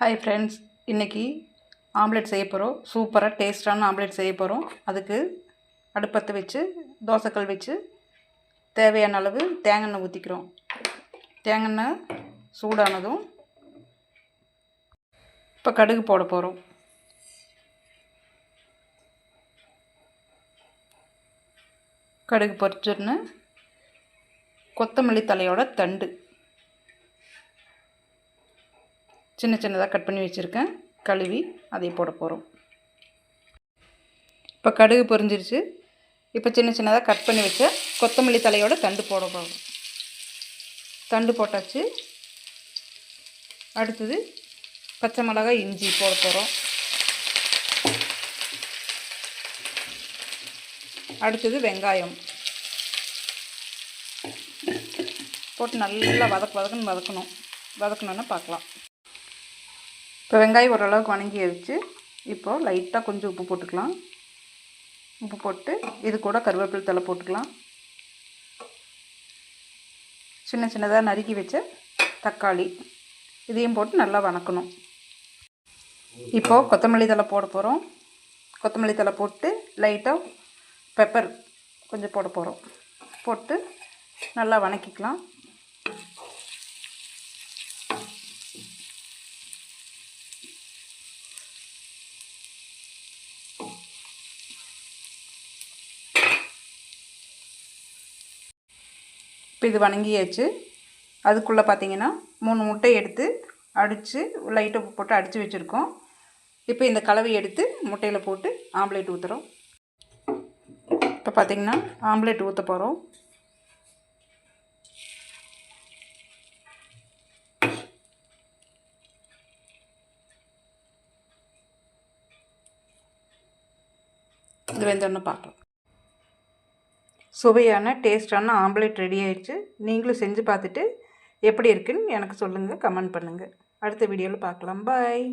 Hi friends, இன்றைக்கி omelette செய்ய போகிறோம். சூப்பராக டேஸ்டான ஆம்லெட் செய்ய போகிறோம். அதுக்கு அடுப்பத்தை வச்சு தோசைக்கல் வச்சு தேவையான அளவு தேங்காய் ஊற்றிக்கிறோம். தேங்காய் சூடானதும் இப்போ கடுகு போட போகிறோம். கடுகு பொரிச்சிடனு கொத்தமல்லி தலையோட தண்டு சின்ன சின்னதாக கட் பண்ணி வச்சுருக்கேன், கழுவி அதை போட போகிறோம். இப்போ கடுகு பொரிஞ்சிருச்சு. இப்போ சின்ன சின்னதாக கட் பண்ணி வச்ச கொத்தமல்லி தலையோட தண்டு போட போகிறோம். தண்டு போட்டாச்சு. அடுத்தது பச்சை மிளகாய், இஞ்சி போட போகிறோம். அடுத்தது வெங்காயம் போட்டு நல்லா வதக்கணும்னா பார்க்கலாம். இப்போ வெங்காயம் ஓரளவுக்கு வணங்கி வச்சு இப்போது லைட்டாக கொஞ்சம் உப்பு போட்டுக்கலாம். உப்பு போட்டு இது கூட கருவேப்பிலை தழை போட்டுக்கலாம். சின்ன சின்னதாக நறுக்கி வச்ச தக்காளி இதையும் போட்டு நல்லா வணக்கணும். இப்போது கொத்தமல்லி தழை போட போகிறோம். கொத்தமல்லி தழை போட்டு லைட்டாக பெப்பர் கொஞ்சம் போட போகிறோம். போட்டு நல்லா வணக்கிக்கலாம். இப்போ இது வணங்கியாச்சு. அதுக்குள்ளே பார்த்திங்கன்னா 3 முட்டை எடுத்து அடித்து லைட்டாக உப்பு போட்டு அடித்து வச்சுருக்கோம். இப்போ இந்த கலவை எடுத்து முட்டையில் போட்டு ஆம்லேட் ஊற்றுறோம். இப்போ பார்த்திங்கன்னா ஆம்லேட் ஊற்ற போகிறோம். இது வெந்தோன்னு பார்க்கலாம். சுவையான டேஸ்டான ஆம்லேட் ரெடி ஆயிடுச்சு. நீங்களும் செஞ்சு பார்த்துட்டு எப்படி இருக்குன்னு எனக்கு சொல்லுங்கள், கமெண்ட் பண்ணுங்கள். அடுத்த வீடியோவில் பார்க்கலாம். பாய்.